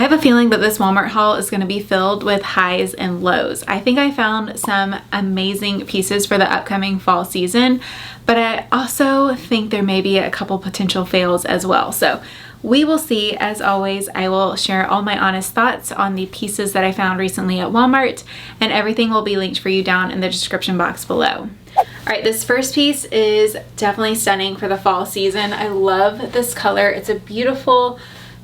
have a feeling that this Walmart haul is going to be filled with highs and lows. I think I found some amazing pieces for the upcoming fall season, but I also think there may be a couple potential fails as well. So we will see. As always, I will share all my honest thoughts on the pieces that I found recently at Walmart, and everything will be linked for you down in the description box below. All right, this first piece is definitely stunning for the fall season. I love this color. It's a beautiful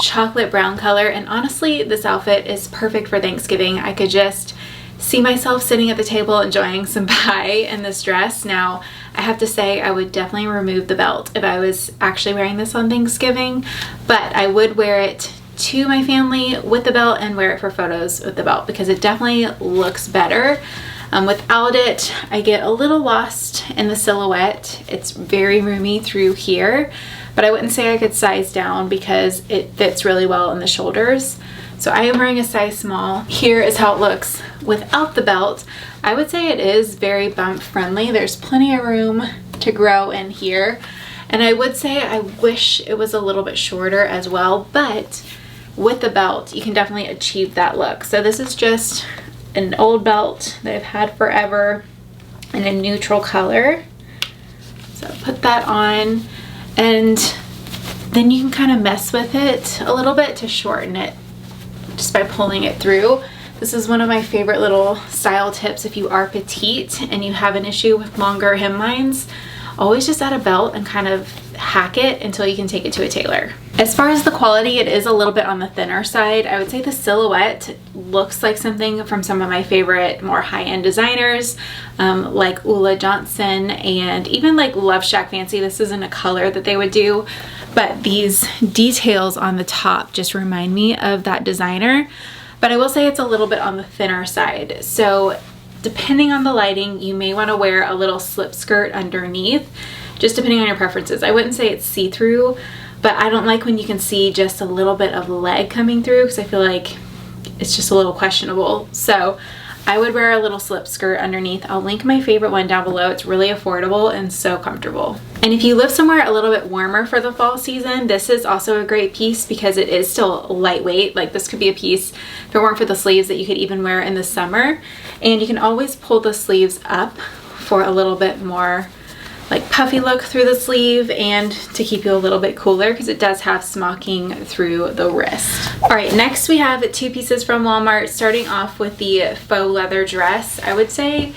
chocolate brown color, and honestly, this outfit is perfect for Thanksgiving. I could just see myself sitting at the table enjoying some pie in this dress. Now, I have to say I would definitely remove the belt if I was actually wearing this on Thanksgiving, but I would wear it to my family with the belt and wear it for photos with the belt because it definitely looks better. Without it, I get a little lost in the silhouette. It's very roomy through here, but I wouldn't say I could size down because it fits really well in the shoulders. So I am wearing a size small. Here is how it looks without the belt. I would say it is very bump friendly. There's plenty of room to grow in here. And I would say I wish it was a little bit shorter as well, but with the belt, you can definitely achieve that look. So this is just an old belt that I've had forever in a neutral color. So put that on, and then you can kind of mess with it a little bit to shorten it just by pulling it through. This is one of my favorite little style tips if you are petite and you have an issue with longer hemlines. Always just add a belt and kind of hack it until you can take it to a tailor. As far as the quality, it is a little bit on the thinner side. I would say the silhouette looks like something from some of my favorite more high-end designers, like Ulla Johnson and even like Love Shack Fancy. This isn't a color that they would do, but these details on the top just remind me of that designer. But I will say it's a little bit on the thinner side. So depending on the lighting, you may want to wear a little slip skirt underneath, just depending on your preferences. I wouldn't say it's see-through, but I don't like when you can see just a little bit of leg coming through because I feel like it's just a little questionable. So I would wear a little slip skirt underneath. I'll link my favorite one down below. It's really affordable and so comfortable. And if you live somewhere a little bit warmer for the fall season, this is also a great piece because it is still lightweight. Like this could be a piece, if it weren't for the sleeves, that you could even wear in the summer. And you can always pull the sleeves up for a little bit more like puffy look through the sleeve and to keep you a little bit cooler because it does have smocking through the wrist. All right, next we have two pieces from Walmart, starting off with the faux leather dress. I would say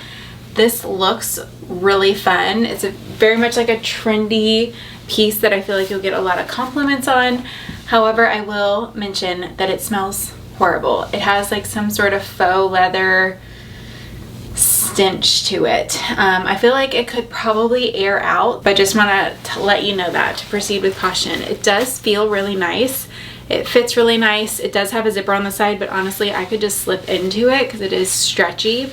this looks really fun. It's very much like a trendy piece that I feel like you'll get a lot of compliments on. However, I will mention that it smells horrible. It has like some sort of faux leather stench to it. I feel like it could probably air out, but just want to let you know that to proceed with caution. It does feel really nice. It fits really nice. It does have a zipper on the side, but honestly, I could just slip into it because it is stretchy.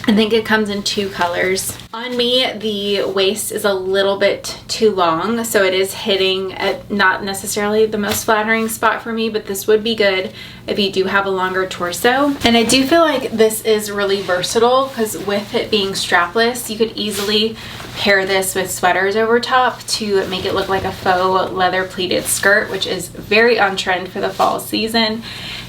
I think it comes in two colors. On me, the waist is a little bit too long, so it is hitting at not necessarily the most flattering spot for me, but this would be good if you do have a longer torso. And I do feel like this is really versatile because with it being strapless, you could easily pair this with sweaters over top to make it look like a faux leather pleated skirt, which is very on trend for the fall season.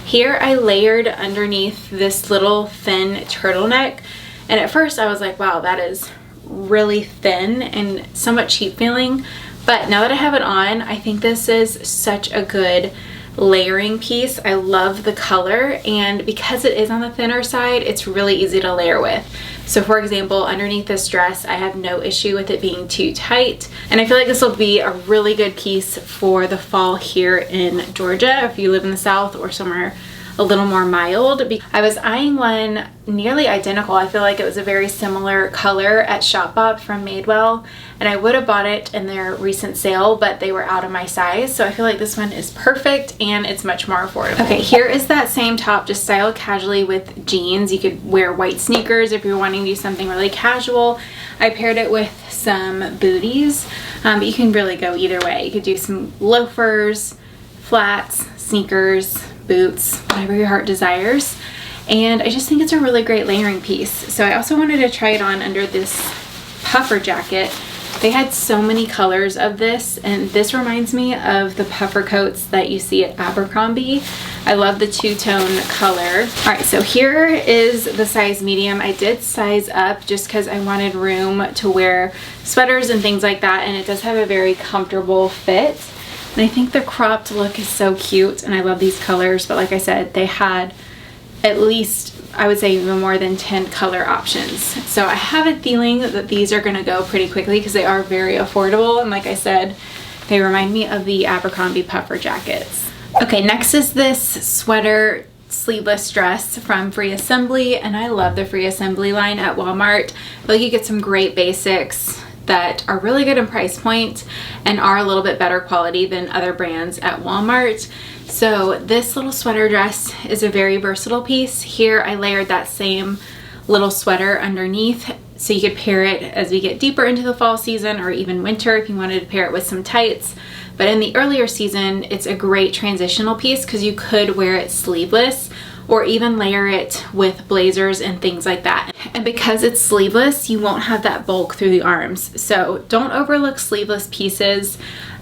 Here I layered underneath this little thin turtleneck. And at first I was like, wow, that is really thin and somewhat cheap feeling. But now that I have it on, I think this is such a good layering piece. I love the color, and because it is on the thinner side, it's really easy to layer with. So for example, underneath this dress, I have no issue with it being too tight. And I feel like this will be a really good piece for the fall here in Georgia, if you live in the South or somewhere a little more mild. I was eyeing one nearly identical. I feel like it was a very similar color at Shopbop from Madewell, and I would have bought it in their recent sale, but they were out of my size. So I feel like this one is perfect and it's much more affordable. Okay, here is that same top, just styled casually with jeans. You could wear white sneakers if you're wanting to do something really casual. I paired it with some booties, but you can really go either way. You could do some loafers, flats, sneakers, boots, whatever your heart desires. And I just think it's a really great layering piece. So I also wanted to try it on under this puffer jacket They had so many colors of this, and this reminds me of the puffer coats that you see at Abercrombie. I love the two-tone color. All right, so here is the size medium. I did size up just because I wanted room to wear sweaters and things like that, and it does have a very comfortable fit. And I think the cropped look is so cute, and I love these colors, but like I said, they had at least, I would say, even more than 10 color options. So I have a feeling that these are gonna go pretty quickly because they are very affordable, and like I said, they remind me of the Abercrombie puffer jackets. Okay, next is this sweater sleeveless dress from Free Assembly, and I love the Free Assembly line at Walmart. I feel like you get some great basics that are really good in price point and are a little bit better quality than other brands at Walmart. So this little sweater dress is a very versatile piece. Here I layered that same little sweater underneath, so you could pair it as we get deeper into the fall season or even winter if you wanted to pair it with some tights. But in the earlier season, it's a great transitional piece because you could wear it sleeveless or even layer it with blazers and things like that. And because it's sleeveless, you won't have that bulk through the arms. So don't overlook sleeveless pieces,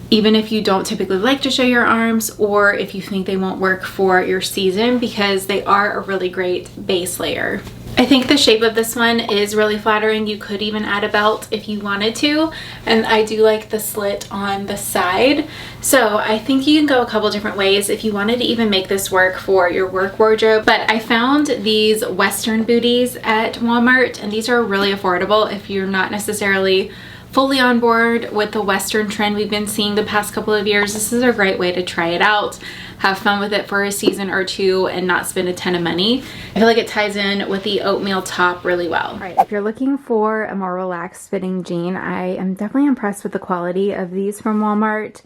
even if you don't typically like to show your arms or if you think they won't work for your season, because they are a really great base layer. I think the shape of this one is really flattering. You could even add a belt if you wanted to, and I do like the slit on the side. So I think you can go a couple different ways if you wanted to even make this work for your work wardrobe. But I found these Western booties at Walmart, and these are really affordable if you're not necessarily fully on board with the Western trend we've been seeing the past couple of years. This is a great way to try it out, have fun with it for a season or two, and not spend a ton of money. I feel like it ties in with the oatmeal top really well. All right, if you're looking for a more relaxed fitting jean, I am definitely impressed with the quality of these from Walmart.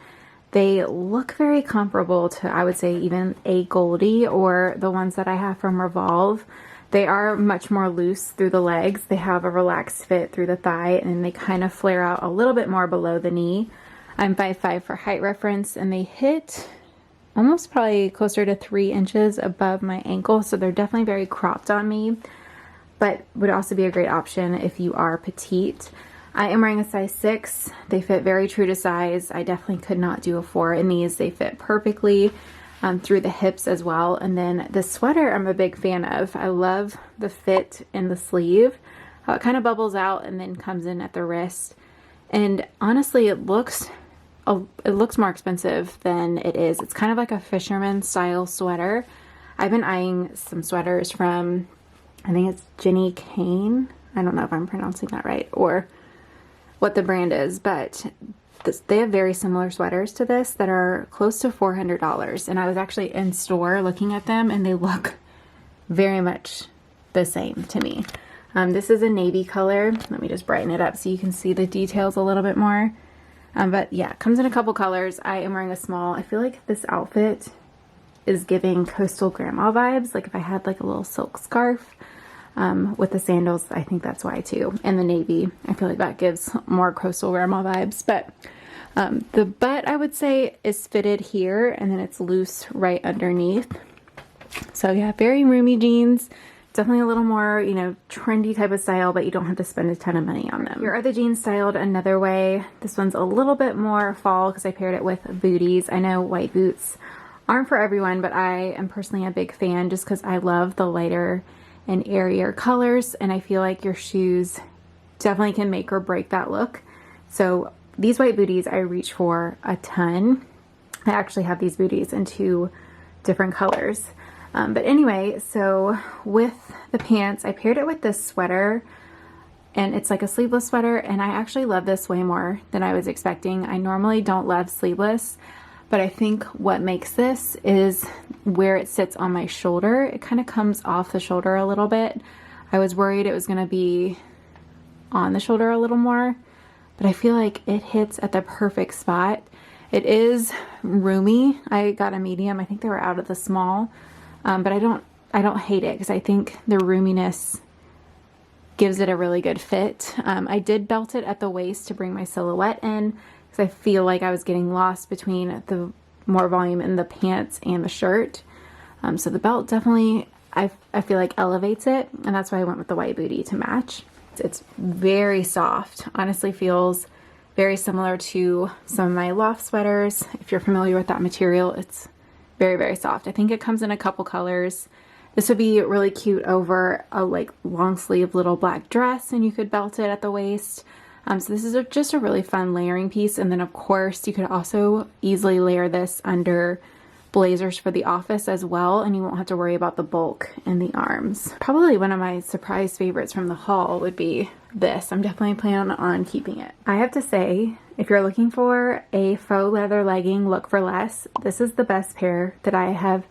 They look very comparable to, I would say, even a Goldie or the ones that I have from Revolve. They are much more loose through the legs. They have a relaxed fit through the thigh, and they kind of flare out a little bit more below the knee. I'm 5'5" for height reference, and they hit almost probably closer to 3 inches above my ankle, so they're definitely very cropped on me, but would also be a great option if you are petite. I am wearing a size 6. They fit very true to size. I definitely could not do a 4 in these. They fit perfectly. Through the hips as well. And then the sweater I'm a big fan of. I love the fit in the sleeve, how it kind of bubbles out and then comes in at the wrist. And honestly, it looks more expensive than it is. It's kind of like a fisherman style sweater. I've been eyeing some sweaters from, I think it's Jenny Kane. I don't know if I'm pronouncing that right or what the brand is, but they have very similar sweaters to this that are close to $400, and I was actually in store looking at them, and they look very much the same to me. This is a navy color. Let me just brighten it up so you can see the details a little bit more. But yeah, it comes in a couple colors. I am wearing a small. I feel like this outfit is giving coastal grandma vibes. Like if I had like a little silk scarf with the sandals, I think that's why too. And the navy, I feel like that gives more coastal grandma vibes. But the butt, I would say, is fitted here, and then it's loose right underneath. So yeah, very roomy jeans. Definitely a little more, you know, trendy type of style, but you don't have to spend a ton of money on them. Here are the jeans styled another way. This one's a little bit more fall because I paired it with booties. I know white boots aren't for everyone, but I am personally a big fan just because I love the lighter and airier colors, and I feel like your shoes definitely can make or break that look. So these white booties I reach for a ton. I actually have these booties in 2 different colors. But anyway, so with the pants, I paired it with this sweater, and it's like a sleeveless sweater, and I actually love this way more than I was expecting. I normally don't love sleeveless, but I think what makes this is where it sits on my shoulder. It kind of comes off the shoulder a little bit. I was worried it was going to be on the shoulder a little more, but I feel like it hits at the perfect spot. It is roomy. I got a medium. I think they were out of the small, but I don't hate it because I think the roominess gives it a really good fit. I did belt it at the waist to bring my silhouette in, because I feel like I was getting lost between the more volume in the pants and the shirt. So the belt definitely, I feel like elevates it, and that's why I went with the white bootie to match. It's very soft. Honestly feels very similar to some of my LOFT sweaters. If you're familiar with that material, it's very, very soft. I think it comes in a couple colors. This would be really cute over a like long sleeve little black dress, and you could belt it at the waist. So this is just a really fun layering piece. And then of course you could also easily layer this under blazers for the office as well, and you won't have to worry about the bulk in the arms. Probably one of my surprise favorites from the haul would be this. I'm definitely planning on keeping it. I have to say, if you're looking for a faux leather legging look for less, this is the best pair that I have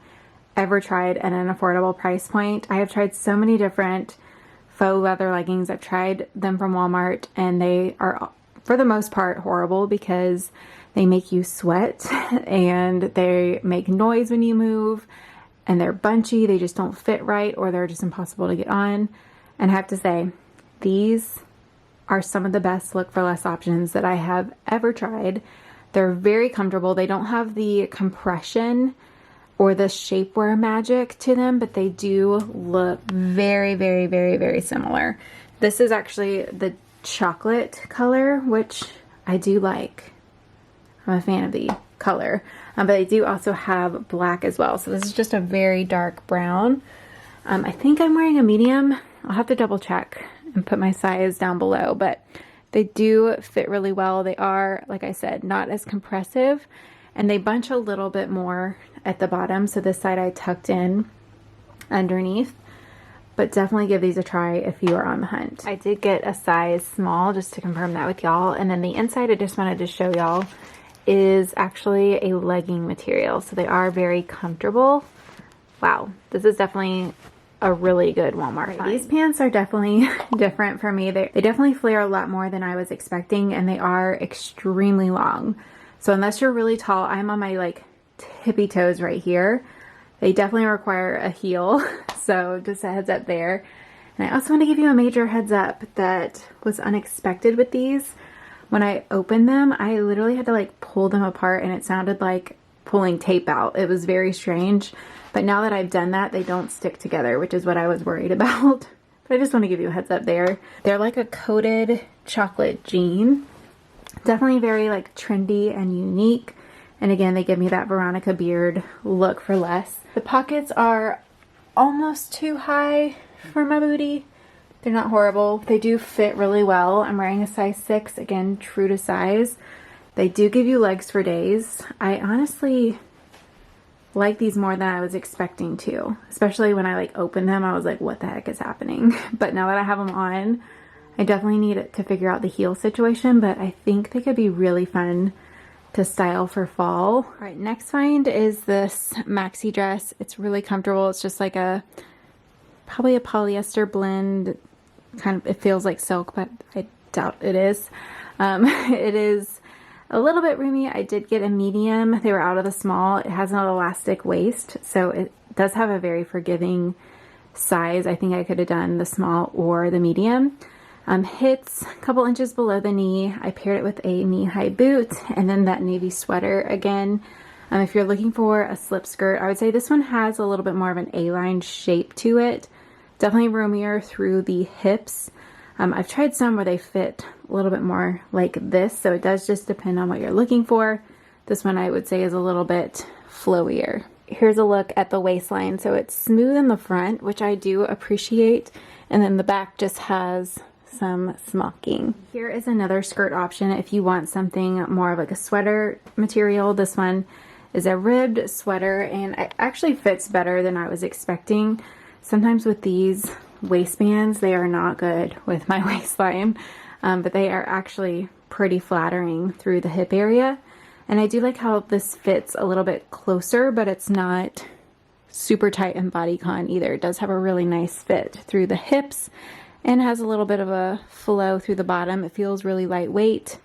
ever tried at an affordable price point. I have tried so many different faux leather leggings. I've tried them from Walmart, and they are for the most part horrible because they make you sweat and they make noise when you move, and they're bunchy. They just don't fit right, or they're just impossible to get on. And I have to say, these are some of the best look for less options that I have ever tried. They're very comfortable. They don't have the compression or the shapewear magic to them, but they do look very, very, very, very similar. This is actually the chocolate color, which I do like. I'm a fan of the color, but I do also have black as well. So this is just a very dark brown. I think I'm wearing a medium. I'll have to double check and put my size down below, but they do fit really well. They are, like I said, not as compressive, and they bunch a little bit more at the bottom. So this side I tucked in underneath, but definitely give these a try if you are on the hunt. I did get a size small just to confirm that with y'all. And then the inside I just wanted to show y'all is actually a legging material. So they are very comfortable. Wow, this is definitely a really good Walmart find. These pants are definitely different for me. They definitely flare a lot more than I was expecting, and they are extremely long. So unless you're really tall, I'm on my like tippy toes right here. They definitely require a heel. So just a heads up there. And I also want to give you a major heads up that was unexpected with these. When I opened them, I literally had to like pull them apart, and it sounded like pulling tape out. It was very strange. But now that I've done that, they don't stick together, which is what I was worried about. But I just want to give you a heads up there. They're like a coated chocolate jean. Definitely very like trendy and unique. And again, they give me that Veronica Beard look for less. The pockets are almost too high for my booty. They're not horrible. They do fit really well. I'm wearing a size 6, again, true to size. They do give you legs for days. I honestly like these more than I was expecting to. Especially when I like opened them, I was like, what the heck is happening? But now that I have them on, I definitely need to figure out the heel situation, but I think they could be really fun to style for fall. All right, next find is this maxi dress. It's really comfortable. It's just like probably a polyester blend. Kind of, it feels like silk, but I doubt it is. It is a little bit roomy. I did get a medium. They were out of the small. It has an elastic waist, so it does have a very forgiving size. I think I could have done the small or the medium. Hits a couple inches below the knee. I paired it with a knee-high boot and then that navy sweater again. If you're looking for a slip skirt, I would say this one has a little bit more of an A-line shape to it. Definitely roomier through the hips. I've tried some where they fit a little bit more like this, so it does just depend on what you're looking for. This one I would say is a little bit flowier. Here's a look at the waistline. So it's smooth in the front, which I do appreciate, and then the back just has some smocking. Here is another skirt option if you want something more of like a sweater material. This one is a ribbed sweater, and it actually fits better than I was expecting. Sometimes with these waistbands, they are not good with my waistline, but they are actually pretty flattering through the hip area. And I do like how this fits a little bit closer, but it's not super tight in bodycon either. It does have a really nice fit through the hips and has a little bit of a flow through the bottom. It feels really lightweight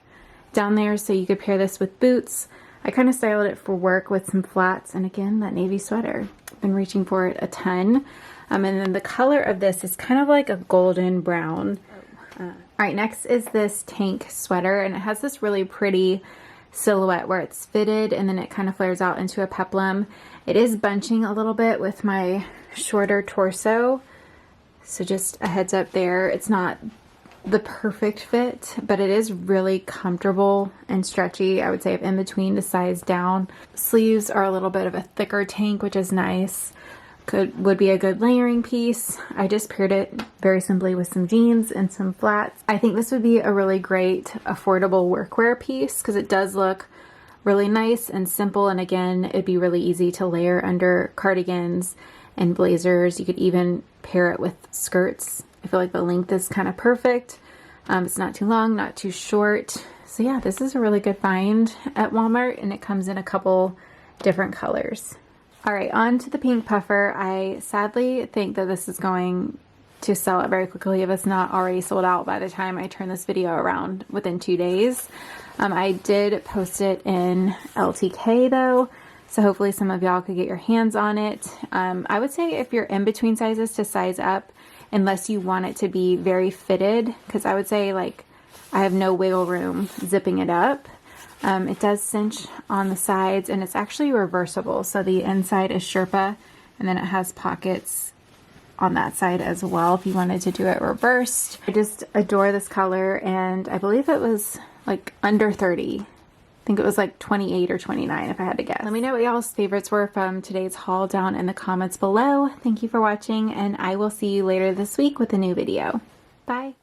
down there, so you could pair this with boots. I kind of styled it for work with some flats, and again, that navy sweater. I've been reaching for it a ton. And then the color of this is kind of like a golden brown. All right, next is this tank sweater, and it has this really pretty silhouette where it's fitted and then it kind of flares out into a peplum. It is bunching a little bit with my shorter torso, so just a heads up there. It's not the perfect fit, but it is really comfortable and stretchy. I would say in between to size down. Sleeves are a little bit of a thicker tank, which is nice. Would be a good layering piece. I just paired it very simply with some jeans and some flats. I think this would be a really great affordable workwear piece because it does look really nice and simple, and again, it'd be really easy to layer under cardigans and blazers. You could even pair it with skirts. I feel like the length is kind of perfect. It's not too long, not too short. So yeah, this is a really good find at Walmart, and it comes in a couple different colors. All right, on to the pink puffer. I sadly think that this is going to sell it very quickly if it's not already sold out by the time I turn this video around within 2 days. I did post it in LTK though, so hopefully some of y'all could get your hands on it. I would say if you're in between sizes to size up, unless you want it to be very fitted, because I would say like I have no wiggle room zipping it up. It does cinch on the sides, and it's actually reversible. So the inside is Sherpa, and then it has pockets on that side as well if you wanted to do it reversed. I just adore this color, and I believe it was like under 30. I think it was like 28 or 29 if I had to guess. Let me know what y'all's favorites were from today's haul down in the comments below. Thank you for watching, and I will see you later this week with a new video. Bye.